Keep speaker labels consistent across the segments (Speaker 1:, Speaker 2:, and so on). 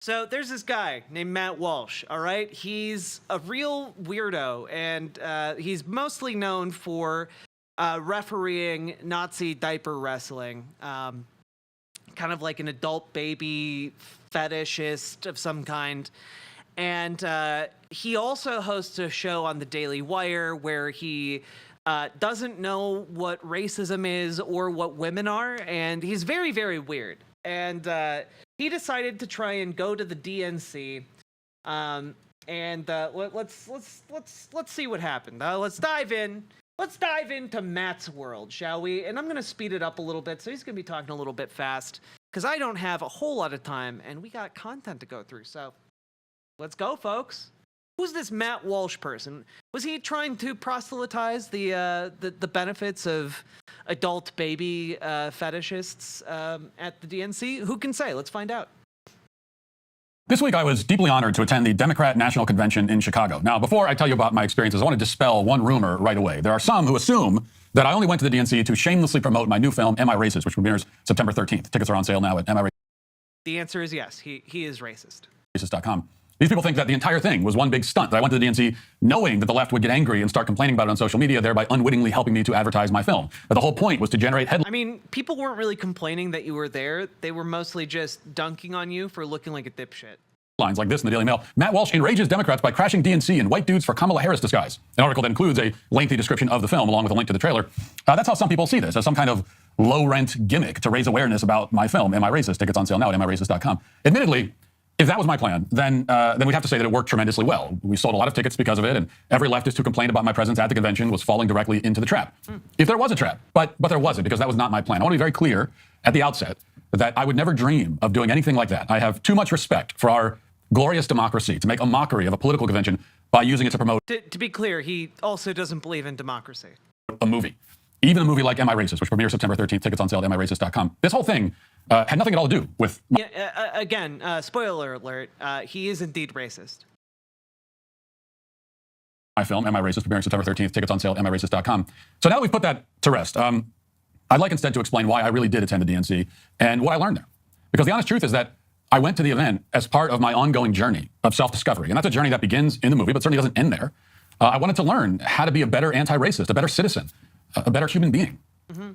Speaker 1: So there's this guy named Matt Walsh, all right? He's a real weirdo, and he's mostly known for refereeing Nazi diaper wrestling, kind of like an adult baby fetishist of some kind. And he also hosts a show on the Daily Wire where he doesn't know what racism is or what women are, and he's very, very weird. And he decided to try and go to the DNC, and let's see what happened. Let's dive in. Let's dive into Matt's world, shall we? And I'm gonna speed it up a little bit, so he's gonna be talking a little bit fast because I don't have a whole lot of time, and we got content to go through. So let's go, folks. Who's this Matt Walsh person? Was he trying to proselytize the benefits of adult baby fetishists at the DNC? Who can say? Let's find out.
Speaker 2: This week, I was deeply honored to attend the Democrat National Convention in Chicago. Now, before I tell you about my experiences, I want to dispel one rumor right away. There are some who assume that I only went to the DNC to shamelessly promote my new film, Am I Racist?, which premieres September 13th. Tickets are on sale now at MI.
Speaker 1: The answer is yes. He is racist.
Speaker 2: Racist.com. These people think that the entire thing was one big stunt, that I went to the DNC knowing that the left would get angry and start complaining about it on social media, thereby unwittingly helping me to advertise my film. That the whole point was to generate headlines.
Speaker 1: I mean, people weren't really complaining that you were there. They were mostly just dunking on you for looking like a dipshit.
Speaker 2: Lines like this in the Daily Mail. Matt Walsh enrages Democrats by crashing DNC in white dudes for Kamala Harris disguise. An article that includes a lengthy description of the film along with a link to the trailer. That's how some people see this, as some kind of low-rent gimmick to raise awareness about my film, Am I Racist? Tickets on sale now at MIRacist.com. Admittedly, if that was my plan, then we'd have to say that it worked tremendously well. We sold a lot of tickets because of it, and every leftist who complained about my presence at the convention was falling directly into the trap. If there was a trap, but there wasn't, because that was not my plan. I want to be very clear at the outset that I would never dream of doing anything like that. I have too much respect for our glorious democracy to make a mockery of a political convention by using it to promote.
Speaker 1: To be clear, he also doesn't believe in democracy.
Speaker 2: A movie. Even a movie like Am I Racist, which premieres September 13th, tickets on sale at MIRacist.com. This whole thing had nothing at all to do with...
Speaker 1: Again, spoiler alert, he is indeed racist.
Speaker 2: My film, Am I Racist, premiering September 13th, tickets on sale at MIRacist.com. So now that we've put that to rest, I'd like instead to explain why I really did attend the DNC and what I learned there. Because the honest truth is that I went to the event as part of my ongoing journey of self-discovery. And that's a journey that begins in the movie, but certainly doesn't end there. I wanted to learn how to be a better anti-racist, a better citizen, a better human being.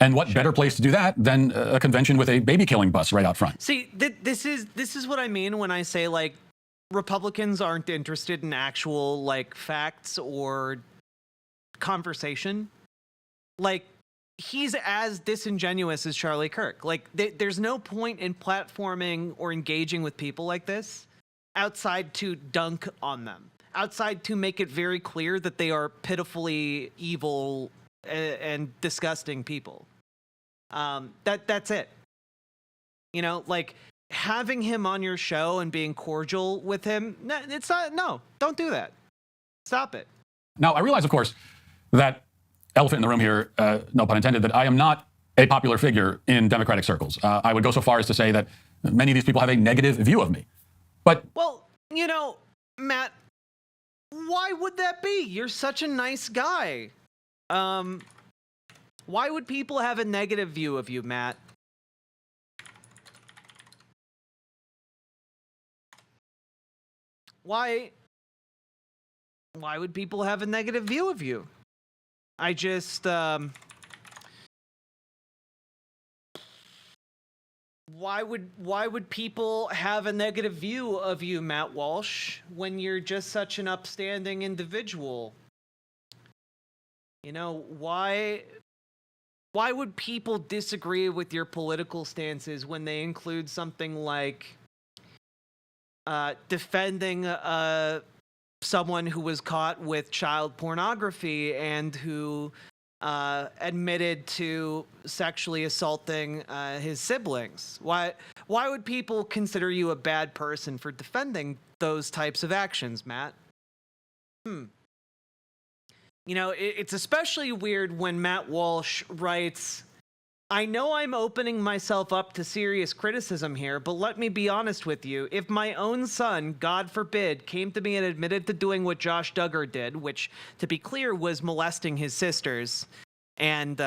Speaker 2: And what better place to do that than a convention with a baby-killing bus right out front?
Speaker 1: See, this is what I mean when I say, like, Republicans aren't interested in actual, like, facts or conversation. Like, he's as disingenuous as Charlie Kirk. Like, there's no point in platforming or engaging with people like this outside to dunk on them, outside to make it very clear that they are pitifully evil and disgusting people. That's it. You know, like, having him on your show and being cordial with him, no, don't do that. Stop it.
Speaker 2: Now, I realize, of course, that elephant in the room here, no pun intended, that I am not a popular figure in Democratic circles. I would go so far as to say that many of these people have a negative view of me. But,
Speaker 1: well, you know, Matt, why would that be? You're such a nice guy. Why would people have a negative view of you, Matt? Why would people have a negative view of you? I just, why would people have a negative view of you, Matt Walsh, when you're just such an upstanding individual? You know, why would people disagree with your political stances when they include something like defending someone who was caught with child pornography and who admitted to sexually assaulting his siblings? Why would people consider you a bad person for defending those types of actions, Matt? You know, it's especially weird when Matt Walsh writes, I know I'm opening myself up to serious criticism here, but let me be honest with you. If my own son, God forbid, came to me and admitted to doing what Josh Duggar did, which, to be clear, was molesting his sisters and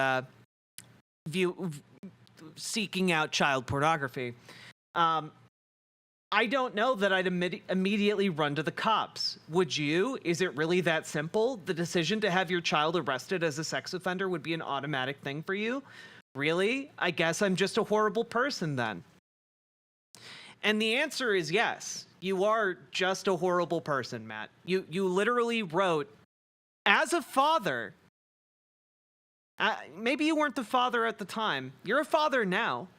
Speaker 1: seeking out child pornography, I don't know that I'd immediately run to the cops. Would you? Is it really that simple? The decision to have your child arrested as a sex offender would be an automatic thing for you? Really? I guess I'm just a horrible person then. And the answer is yes. You are just a horrible person, Matt. You literally wrote, as a father, maybe you weren't the father at the time. You're a father now.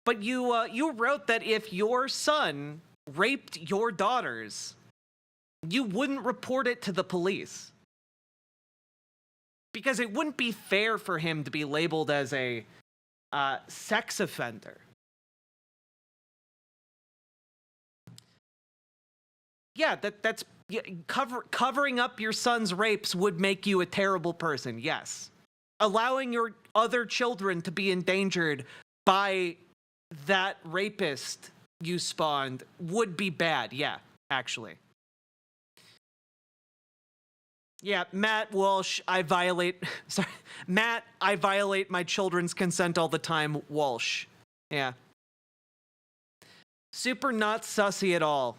Speaker 1: But you wrote that if your son raped your daughters, you wouldn't report it to the police. Because it wouldn't be fair for him to be labeled as a sex offender. Yeah, that's covering up your son's rapes would make you a terrible person, yes. Allowing your other children to be endangered by that rapist you spawned would be bad, yeah, actually. Yeah, Matt Walsh, Matt, I violate my children's consent all the time, Walsh. Yeah. Super not sussy at all.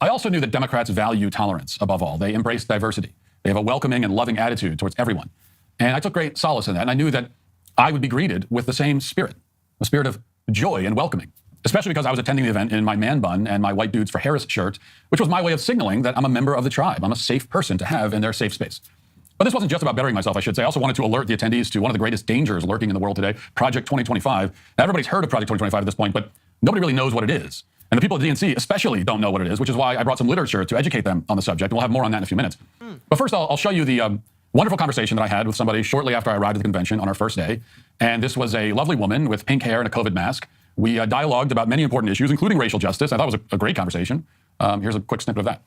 Speaker 2: I also knew that Democrats value tolerance above all. They embrace diversity. They have a welcoming and loving attitude towards everyone. And I took great solace in that. And I knew that I would be greeted with the same spirit, a spirit of joy and welcoming, especially because I was attending the event in my man bun and my White Dudes for Harris shirt, which was my way of signaling that I'm a member of the tribe. I'm a safe person to have in their safe space. But this wasn't just about bettering myself, I should say. I also wanted to alert the attendees to one of the greatest dangers lurking in the world today, Project 2025. Now, everybody's heard of Project 2025 at this point, but nobody really knows what it is. And the people at DNC especially don't know what it is, which is why I brought some literature to educate them on the subject. And we'll have more on that in a few minutes. But first, I'll show you the wonderful conversation that I had with somebody shortly after I arrived at the convention on our first day. And this was a lovely woman with pink hair and a COVID mask. We dialogued about many important issues, including racial justice. I thought it was a great conversation. Here's a quick snippet of that.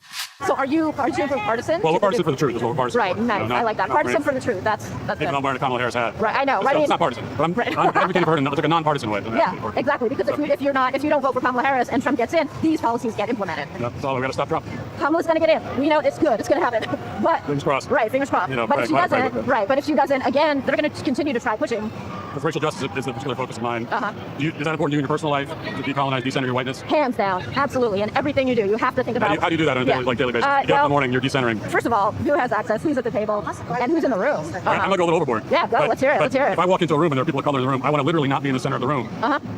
Speaker 3: So are you partisan?
Speaker 2: Well, we're partisan for the truth. Is what we're partisan
Speaker 3: right,
Speaker 2: for.
Speaker 3: nice. I like that. Partisan for the truth. That's
Speaker 2: Even
Speaker 3: good.
Speaker 2: though I'm wearing a Kamala Harris hat.
Speaker 3: Right, I know. Right,
Speaker 2: It's not partisan. But I'm advocating for her in like a nonpartisan way.
Speaker 3: Yeah, exactly. Because if you don't vote for Kamala Harris and Trump gets in, these policies get implemented.
Speaker 2: That's all. We got to stop Trump.
Speaker 3: Kamala's going to get in. We know it's good. It's going to happen. But
Speaker 2: Fingers crossed.
Speaker 3: Right, fingers crossed.
Speaker 2: You know,
Speaker 3: but if she doesn't, but if she doesn't, again, they're going to continue to try pushing.
Speaker 2: Because racial justice is the particular focus of mine. Is that important to you in your personal life, to decolonize, decenter your whiteness?
Speaker 3: Hands down, absolutely. And everything you do, you have to think about.
Speaker 2: How do you do that on a daily basis? You get up in the morning, you're decentering.
Speaker 3: First of all, who has access? Who's at the table? And who's in the room?
Speaker 2: I'm going to go a little overboard.
Speaker 3: Yeah, go. Let's hear it.
Speaker 2: If I walk into a room and there are people of color in the room, I want to literally not be in the center of the room.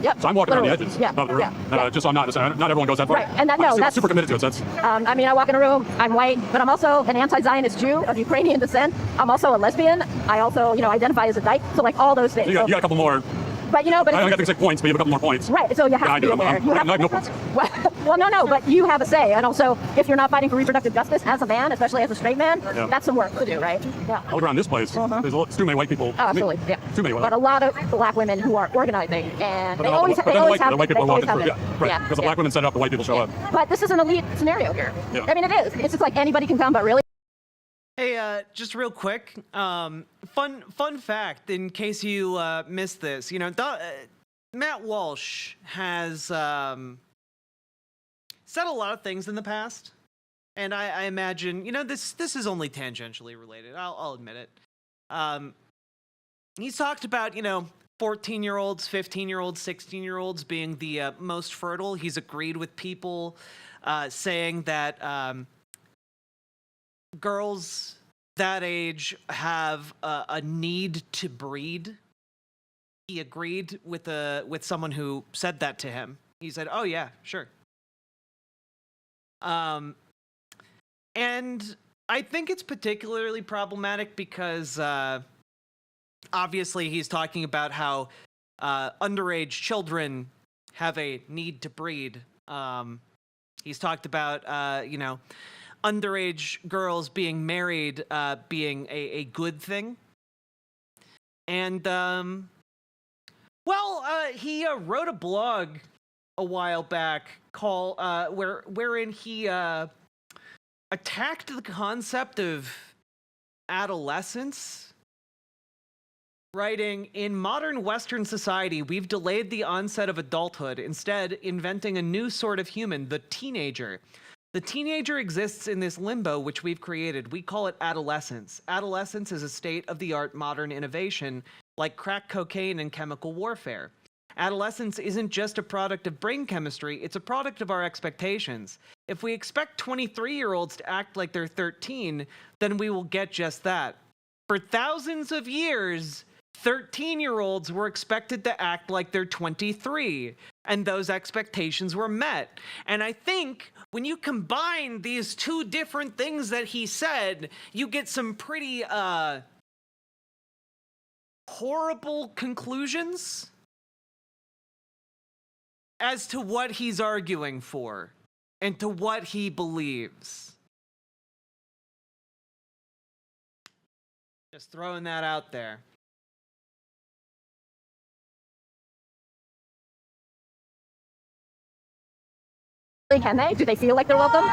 Speaker 3: Yep.
Speaker 2: So I'm walking around the edges of the room. Just so I'm not in the center. Not everyone goes that far.
Speaker 3: Right. And that's
Speaker 2: super committed to it. So
Speaker 3: I mean, I walk in a room, I'm white, but I'm also an anti-Zionist Jew of Ukrainian descent. I'm also a lesbian. I also, identify as a dyke. So like all those things.
Speaker 2: you got a couple more.
Speaker 3: But
Speaker 2: I don't got to say points, but you have a couple more points.
Speaker 3: Right, so you have to be aware.
Speaker 2: I have no points.
Speaker 3: Well, no, but you have a say. And also, if you're not fighting for reproductive justice as a man, especially as a straight man, that's some work to do, right? Yeah.
Speaker 2: I look around this place. There's too many white people.
Speaker 3: Oh, absolutely, yeah.
Speaker 2: Too many white
Speaker 3: But a lot of black women who are organizing, and they always have
Speaker 2: the white people
Speaker 3: it.
Speaker 2: walk through. Right, because the black women set up, the white people show up.
Speaker 3: But this is an elite scenario here.
Speaker 2: Yeah.
Speaker 3: I mean, it is. It's just like anybody can come, but really.
Speaker 1: Hey, just real quick, fun fact in case you missed this. Matt Walsh has said a lot of things in the past, and I imagine this is only tangentially related. I'll admit it. He's talked about 14-year-olds, 15-year-olds, 16-year-olds being the most fertile. He's agreed with people saying that girls that age have a need to breed. He agreed with someone who said that to him. He said, "Oh yeah, sure." And I think it's particularly problematic because obviously he's talking about how underage children have a need to breed. He's talked about underage girls being married being a good thing, and he wrote a blog a while back wherein he attacked the concept of adolescence, writing, "In modern Western society, we've delayed the onset of adulthood, instead inventing a new sort of human, the teenager. The teenager exists in this limbo which we've created. We call it adolescence. Adolescence is a state-of-the-art modern innovation, like crack cocaine and chemical warfare. Adolescence isn't just a product of brain chemistry, it's a product of our expectations. If we expect 23-year-olds to act like they're 13, then we will get just that. For thousands of years, 13-year-olds were expected to act like they're 23, and those expectations were met. And I think when you combine these two different things that he said, you get some pretty horrible conclusions as to what he's arguing for and to what he believes. Just throwing that out there.
Speaker 3: Can they? Do they feel like they're welcome?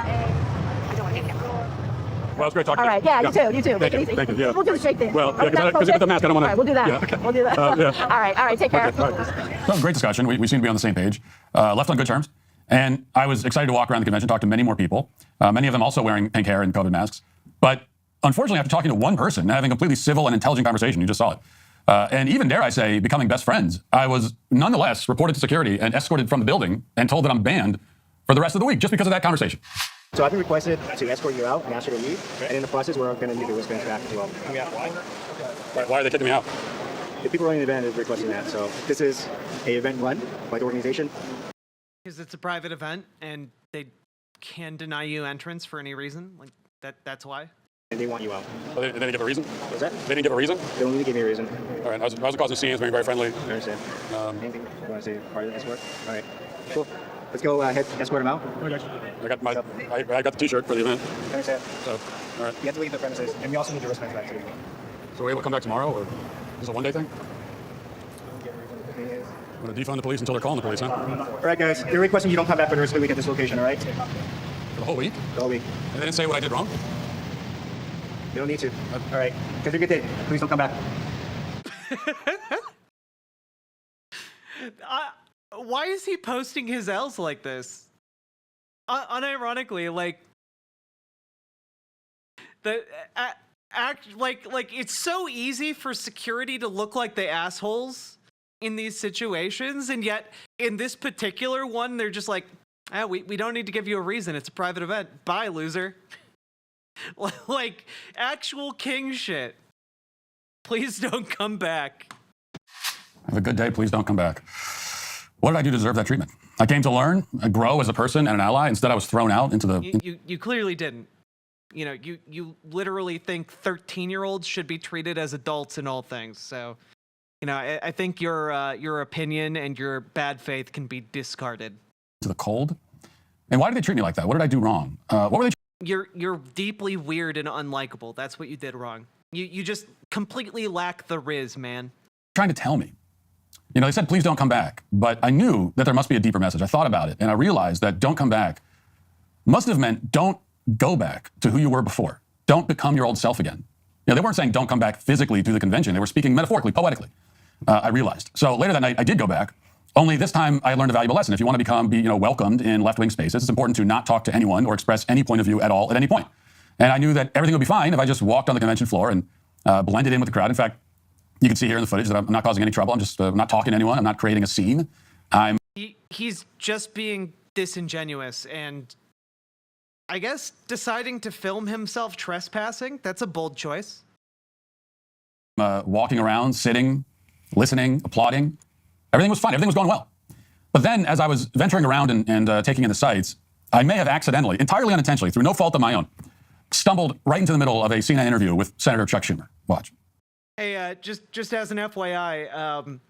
Speaker 2: Well, it's great talking
Speaker 3: All right, yeah, you too.
Speaker 2: Thank you. Thank you. Yeah.
Speaker 3: We'll do the shake thing.
Speaker 2: Well, yeah, because with the mask, I don't want to.
Speaker 3: All right, we'll do that.
Speaker 2: Yeah, okay.
Speaker 3: We'll do that.
Speaker 2: Yeah.
Speaker 3: All right, take care.
Speaker 2: Okay, all right. Well, great discussion. We seem to be on the same page. Left on good terms. And I was excited to walk around the convention, talk to many more people, many of them also wearing pink hair and COVID masks. But unfortunately, after talking to one person and having a completely civil and intelligent conversation, you just saw it, and even, dare I say, becoming best friends, I was nonetheless reported to security and escorted from the building and told that I'm banned for the rest of the week just because of that conversation.
Speaker 4: So I've been requested to escort you out and ask you to leave. And in the process, we're going to need your wristbands back as well.
Speaker 2: Why are they kicking me out?
Speaker 4: The people running the event is requesting that. So this is an event run by the organization.
Speaker 1: Because it's a private event and they can deny you entrance for any reason. Like that's why.
Speaker 4: And they want you out.
Speaker 2: Well, they didn't give a reason?
Speaker 4: What's that?
Speaker 2: They didn't give a reason?
Speaker 4: They only give me a reason.
Speaker 2: All right. I was causing a scene. I was being very friendly.
Speaker 4: I understand. Anything you want to say part of the escort? All right. Cool. Let's go ahead, escort them out.
Speaker 2: I got the T-shirt for the event.
Speaker 4: I understand.
Speaker 2: So, all right.
Speaker 4: You have to leave the premises. And we also need your wristbands back too.
Speaker 2: So we're able to come back tomorrow, or is this a one-day thing? I'm going to defund the police until they're calling the police, huh?
Speaker 4: All right, guys. They're requesting you don't come back for the rest of the week at this location, all right?
Speaker 2: For the whole week?
Speaker 4: The whole week.
Speaker 2: And they didn't say what I did wrong?
Speaker 4: You don't need to. All right. Because you're good day. Please don't come back.
Speaker 1: Why is he posting his L's like this? Unironically, like the act like it's so easy for security to look like the assholes in these situations, and yet in this particular one, they're just like, we don't need to give you a reason. It's a private event. Bye, loser. Like actual king shit. Please don't come back.
Speaker 2: Have a good day. Please don't come back. What did I do to deserve that treatment? I came to learn, grow as a person and an ally. Instead, I was thrown out into the...
Speaker 1: You clearly didn't. You know, you literally think 13-year-olds should be treated as adults in all things. So, you know, I think your opinion and your bad faith can be discarded.
Speaker 2: To the cold? And why did they treat me like that? What did I do wrong? What were they...
Speaker 1: You're deeply weird and unlikable. That's what you did wrong. You just completely lack the riz, man.
Speaker 2: Trying to tell me. You know, they said, please don't come back. But I knew that there must be a deeper message. I thought about it, and I realized that don't come back must have meant don't go back to who you were before. Don't become your old self again. You know, they weren't saying don't come back physically to the convention. They were speaking metaphorically, poetically. I realized. So later that night, I did go back. Only this time, I learned a valuable lesson. If you want to be welcomed in left-wing spaces, it's important to not talk to anyone or express any point of view at all at any point. And I knew that everything would be fine if I just walked on the convention floor and blended in with the crowd. In fact, you can see here in the footage that I'm not causing any trouble. I'm just not talking to anyone. I'm not creating a scene.
Speaker 1: He's just being disingenuous and I guess deciding to film himself trespassing. That's a bold choice.
Speaker 2: Walking around, sitting, listening, applauding. Everything was fine. Everything was going well. But then as I was venturing around and taking in the sights, I may have accidentally, entirely unintentionally, through no fault of my own, stumbled right into the middle of a CNN interview with Senator Chuck Schumer. Watch.
Speaker 1: Hey, just as an FYI,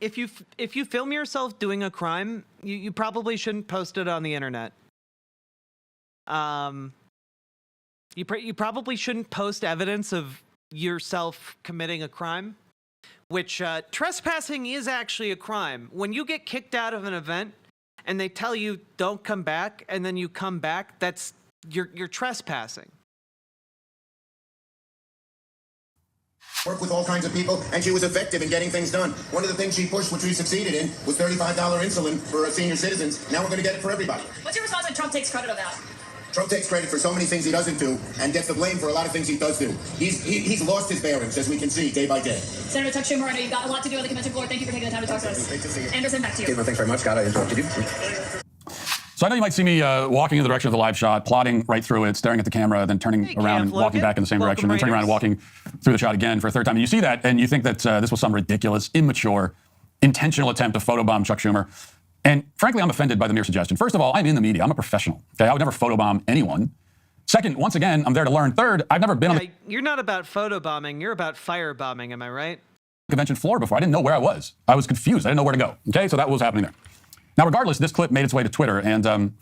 Speaker 1: if you film yourself doing a crime, you probably shouldn't post it on the internet. You probably shouldn't post evidence of yourself committing a crime, which trespassing is actually a crime. When you get kicked out of an event and they tell you don't come back, and then you come back, you're trespassing.
Speaker 5: Work with all kinds of people, and she was effective in getting things done. One of the things she pushed, which we succeeded in, was $35 insulin for senior citizens. Now we're going to get it for everybody.
Speaker 6: What's your response when Trump takes credit of that?
Speaker 5: Trump takes credit for so many things he doesn't do and gets the blame for a lot of things he does do. He's lost his bearings, as we can see, day by day.
Speaker 6: Senator Chuck Schumer, I know you've got a lot to do on the convention floor. Thank you for taking the time to talk to us.
Speaker 5: Great to see you.
Speaker 6: Anderson, back to you.
Speaker 5: Okay, well, thanks very much, Scott. I interrupted you.
Speaker 2: So I know you might see me walking in the direction of the live shot, plodding right through it, staring at the camera, then turning around and walking back in the same direction, then turning around and walking through the shot again for a third time. And you see that, and you think that this was some ridiculous, immature, intentional attempt to photobomb Chuck Schumer. And frankly, I'm offended by the mere suggestion. First of all, I'm in the media. I'm a professional. Okay, I would never photobomb anyone. Second, once again, I'm there to learn. Third, I've never been on the
Speaker 1: You're not about photobombing. You're about firebombing. Am I right?
Speaker 2: convention floor before. I didn't know where I was. I was confused. I didn't know where to go. Okay, so that was happening there. Now, regardless, this clip made its way to Twitter, and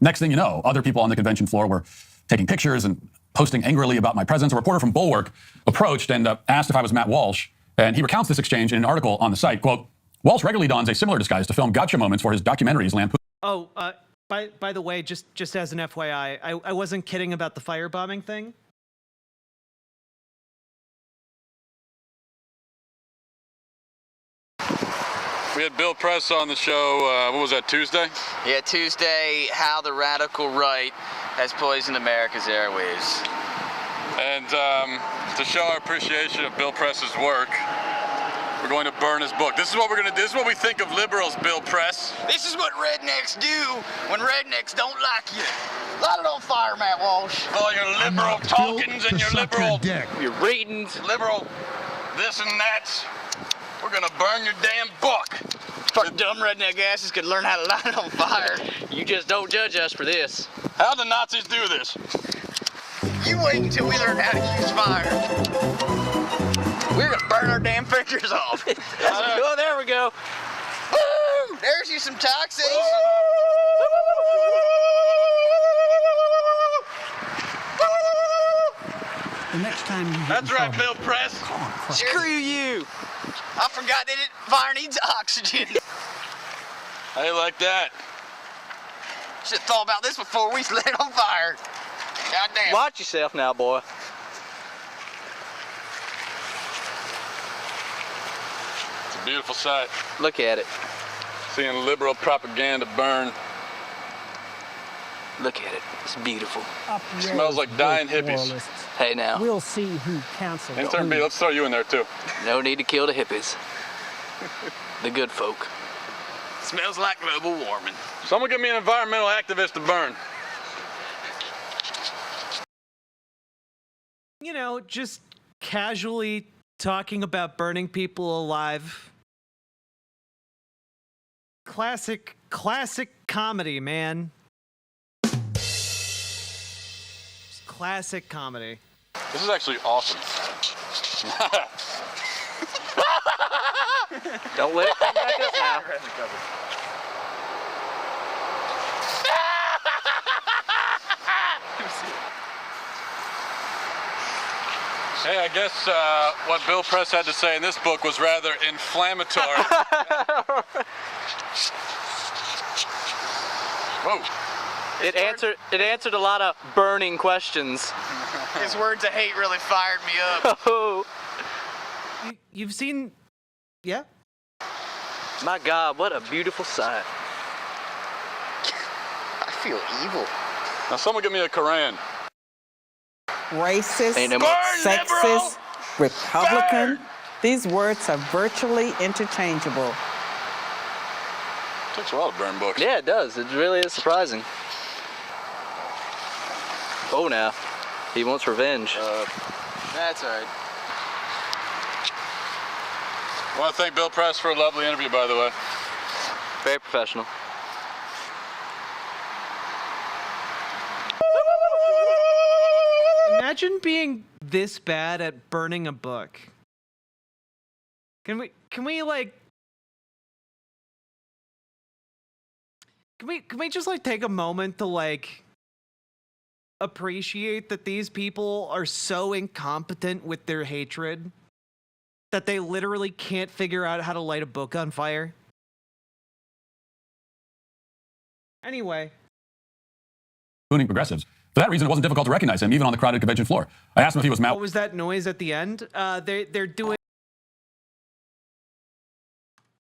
Speaker 2: next thing you know, other people on the convention floor were taking pictures and posting angrily about my presence. A reporter from Bulwark approached and asked if I was Matt Walsh, and he recounts this exchange in an article on the site. Quote, Walsh regularly dons a similar disguise to film gotcha moments for his documentaries lampoon.
Speaker 1: Oh, by the way, just as an FYI, I wasn't kidding about the firebombing thing.
Speaker 7: We had Bill Press on the show, what was that, Tuesday?
Speaker 8: Yeah, Tuesday, how the radical right has poisoned America's airwaves.
Speaker 7: And to show our appreciation of Bill Press's work, we're going to burn his book. This is what we're going to do. This is what we think of liberals, Bill Press.
Speaker 8: This is what rednecks do when rednecks don't like you. Light it on fire, Matt Walsh.
Speaker 7: All your liberal talkings and your liberal
Speaker 8: Your readings.
Speaker 7: liberal this and that. We're going to burn your damn book.
Speaker 8: For dumb redneck asses could learn how to light it on fire. You just don't judge us for this.
Speaker 7: How'd the Nazis do this?
Speaker 8: You wait until we learn how to use fire. We're gonna burn our damn fingers off. Oh, there we go. Woo! There's you some taxation.
Speaker 9: The next time you
Speaker 7: That's right, Bill Press.
Speaker 8: Screw you. I forgot that fire needs oxygen.
Speaker 7: How you like that?
Speaker 8: Should have thought about this before we lit it on fire. Goddamn. Watch yourself now, boy.
Speaker 7: It's a beautiful sight.
Speaker 8: Look at it.
Speaker 7: Seeing liberal propaganda burn.
Speaker 8: Look at it. It's beautiful.
Speaker 7: Smells like dying hippies.
Speaker 8: Hey now.
Speaker 9: We'll see who cancels.
Speaker 7: Intern B, let's throw you in there too.
Speaker 8: No need to kill the hippies. The good folk. Smells like global warming.
Speaker 7: Someone get me an environmental activist to burn.
Speaker 1: You know, just casually talking about burning people alive. Classic comedy, man. Just classic comedy.
Speaker 7: This is actually awesome.
Speaker 8: Don't let it come back up now.
Speaker 7: Hey, I guess what Bill Press had to say in this book was rather inflammatory. Whoa.
Speaker 8: It answered a lot of burning questions. His words of hate really fired me up. Oh.
Speaker 1: You've seen, yeah?
Speaker 8: My God, what a beautiful sight. I feel evil.
Speaker 7: Now someone give me a Koran.
Speaker 10: Racist,
Speaker 8: Ain't no
Speaker 10: sexist, Republican.
Speaker 7: Burn!
Speaker 10: These words are virtually interchangeable.
Speaker 7: Takes a while to burn books.
Speaker 8: Yeah, it does. It really is surprising. Oh, now. He wants revenge. That's all right.
Speaker 7: I want to thank Bill Press for a lovely interview, by the way.
Speaker 8: Very professional.
Speaker 1: Imagine being this bad at burning a book. Can we just like take a moment to like appreciate that these people are so incompetent with their hatred that they literally can't figure out how to light a book on fire? Anyway.
Speaker 2: Progressives. For that reason, it wasn't difficult to recognize him, even on the crowded convention floor. I asked him if he was Matt.
Speaker 1: What was that noise at the end? They're doing.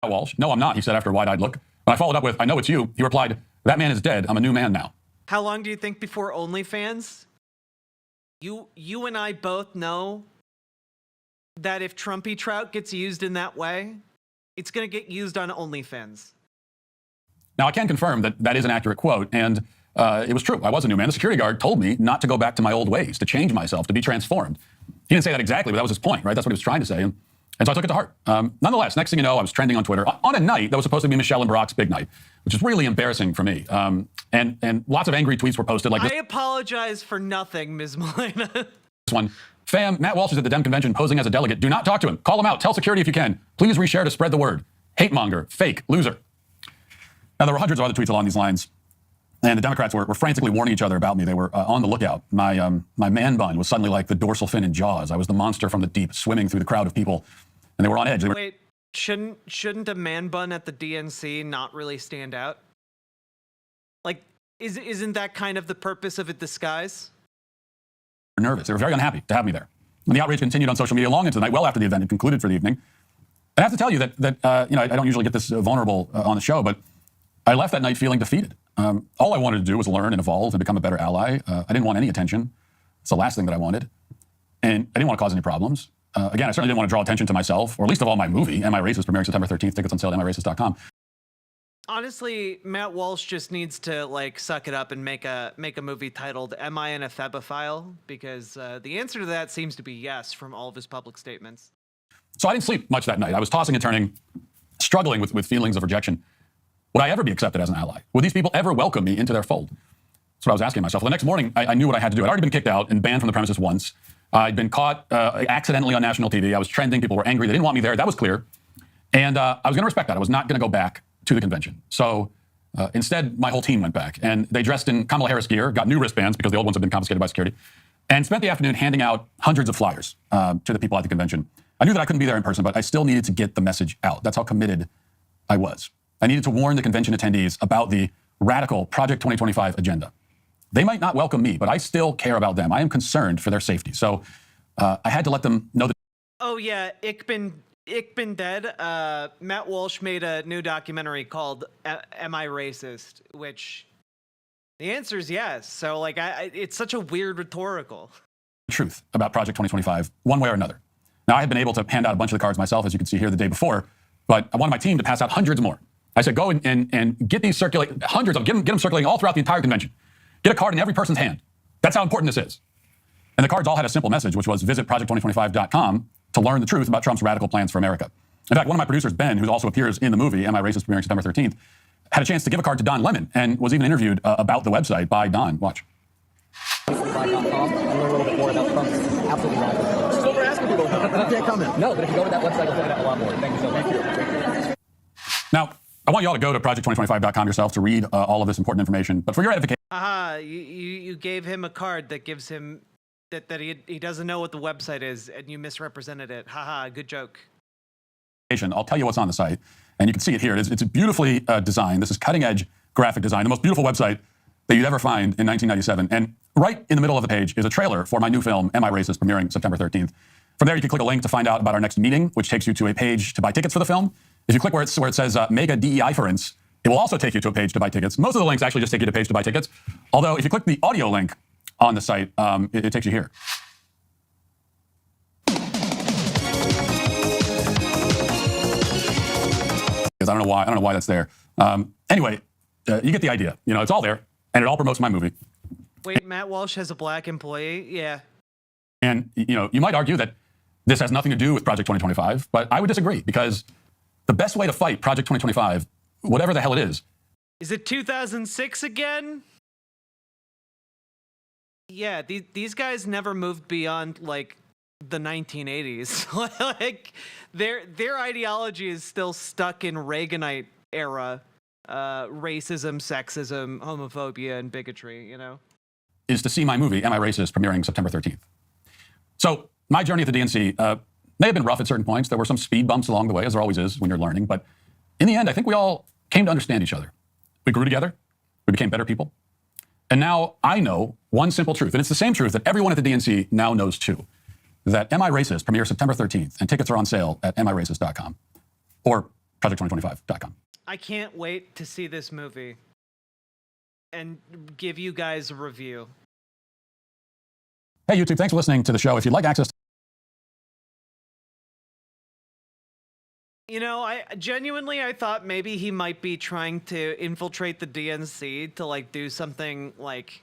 Speaker 2: Walsh. No, I'm not, he said after a wide-eyed look. When I followed up with, I know it's you, he replied, that man is dead. I'm a new man now.
Speaker 1: How long do you think before OnlyFans? You and I both know that if Trumpy Trout gets used in that way, it's going to get used on OnlyFans.
Speaker 2: Now, I can confirm that that is an accurate quote, and it was true. I was a new man. The security guard told me not to go back to my old ways, to change myself, to be transformed. He didn't say that exactly, but that was his point, right? That's what he was trying to say. And so I took it to heart. Nonetheless, next thing you know, I was trending on Twitter on a night that was supposed to be Michelle and Barack's big night, which is really embarrassing for me. And lots of angry tweets were posted like this.
Speaker 1: I apologize for nothing, Ms. Molina.
Speaker 2: This one. Fam, Matt Walsh is at the Dem convention posing as a delegate. Do not talk to him. Call him out. Tell security if you can. Please reshare to spread the word. Hate monger. Fake. Loser. Now, there were hundreds of other tweets along these lines. And the Democrats were frantically warning each other about me. They were on the lookout. My man bun was suddenly like the dorsal fin in Jaws. I was the monster from the deep, swimming through the crowd of people. And they were on edge.
Speaker 1: Wait, shouldn't a man bun at the DNC not really stand out? Like, isn't that kind of the purpose of a disguise?
Speaker 2: Nervous. They were very unhappy to have me there. And the outrage continued on social media long into the night, well after the event had concluded for the evening. I have to tell you that I don't usually get this vulnerable on the show, but I left that night feeling defeated. All I wanted to do was learn and evolve and become a better ally. I didn't want any attention. It's the last thing that I wanted. And I didn't want to cause any problems. Again, I certainly didn't want to draw attention to myself, or least of all my movie, Am I Racist, premiering September 13th. Tickets on sale at amiracist.com.
Speaker 1: Honestly, Matt Walsh just needs to like suck it up and make a movie titled "Am I an Ephebophile?" Because the answer to that seems to be yes from all of his public statements.
Speaker 2: So I didn't sleep much that night. I was tossing and turning, struggling with feelings of rejection. Would I ever be accepted as an ally? Would these people ever welcome me into their fold? That's what I was asking myself. Well, the next morning, I knew what I had to do. I'd already been kicked out and banned from the premises once. I'd been caught accidentally on national TV. I was trending. People were angry. They didn't want me there. That was clear. And I was going to respect that. I was not going to go back to the convention. So instead, my whole team went back. And they dressed in Kamala Harris gear, got new wristbands because the old ones had been confiscated by security, and spent the afternoon handing out hundreds of flyers to the people at the convention. I knew that I couldn't be there in person, but I still needed to get the message out. That's how committed I was. I needed to warn the convention attendees about the radical Project 2025 agenda. They might not welcome me, but I still care about them. I am concerned for their safety. So I had to let them know that.
Speaker 1: Oh yeah, Ich bin dead. Matt Walsh made a new documentary called "Am I Racist?" which the answer is yes. So like, it's such a weird rhetorical.
Speaker 2: Truth about Project 2025, one way or another. Now, I had been able to hand out a bunch of the cards myself, as you can see here, the day before, but I wanted my team to pass out hundreds more. I said, go and get these circulating, hundreds of them, get them circulating all throughout the entire convention. Get a card in every person's hand. That's how important this is. And the cards all had a simple message, which was visit project2025.com to learn the truth about Trump's radical plans for America. In fact, one of my producers, Ben, who also appears in the movie Am I Racist, premiering September 13th, had a chance to give a card to Don Lemon and was even interviewed about the website by Don. Watch.
Speaker 4: And learn a little bit more about Trump's absolutely radical. So we're asking people, you can't comment. No, but if you go to that website, you'll find out a lot more. Thank you so much. Thank you.
Speaker 2: Now, I want you all to go to project2025.com yourself to read all of this important information. But for your edification,
Speaker 1: You gave him a card that gives him that he doesn't know what the website is, and you misrepresented it. Haha, good joke.
Speaker 2: I'll tell you what's on the site, and you can see it here. It's beautifully designed. This is cutting-edge graphic design, the most beautiful website that you'd ever find in 1997. And right in the middle of the page is a trailer for my new film, Am I Racist?, premiering September 13th. From there, you can click a link to find out about our next meeting, which takes you to a page to buy tickets for the film. If you click where it says Mega DEI-ference, it will also take you to a page to buy tickets. Most of the links actually just take you to a page to buy tickets. Although, if you click the audio link on the site, it takes you here. Because I don't know why that's there. Anyway, you get the idea. You know, it's all there, and it all promotes my movie.
Speaker 1: Wait, Matt Walsh has a black employee? Yeah.
Speaker 2: And, you know, you might argue that this has nothing to do with Project 2025, but I would disagree, because the best way to fight Project 2025, whatever the hell it is
Speaker 1: it 2006 again? Yeah, these guys never moved beyond, like, the 1980s. Like, their ideology is still stuck in Reaganite era racism, sexism, homophobia, and bigotry, you know?
Speaker 2: Is to see my movie, Am I Racist?, premiering September 13th. So my journey at the DNC may have been rough at certain points. There were some speed bumps along the way, as there always is when you're learning. But in the end, I think we all came to understand each other. We grew together. We became better people. And now I know one simple truth, and it's the same truth that everyone at the DNC now knows too, that Am I Racist? Premieres September 13th, and tickets are on sale at amiracist.com or project2025.com.
Speaker 1: I can't wait to see this movie. and give you guys a review.
Speaker 2: Hey, YouTube, thanks for listening to the show. If you'd like access to
Speaker 1: You know, I genuinely thought maybe he might be trying to infiltrate the DNC to like do something like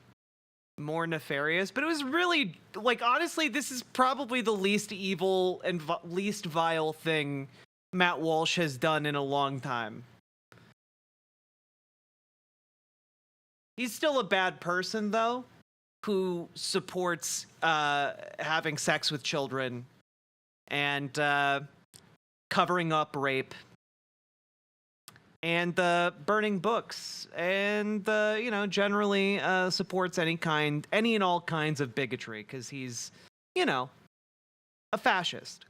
Speaker 1: more nefarious, but it was really like, honestly, this is probably the least evil and least vile thing Matt Walsh has done in a long time. He's still a bad person, though, who supports having sex with children and covering up rape and burning books and you know, generally supports any and all kinds of bigotry, because he's, you know, a fascist.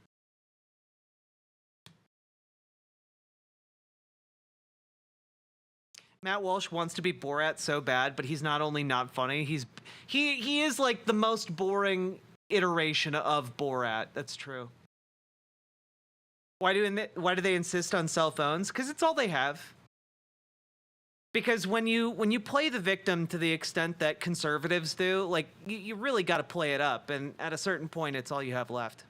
Speaker 1: Matt Walsh wants to be Borat so bad, but he's not only not funny, he is like the most boring iteration of Borat. That's true. Why do they insist on cell phones? Because it's all they have. Because when you play the victim to the extent that conservatives do, like, you really got to play it up, and at a certain point, it's all you have left.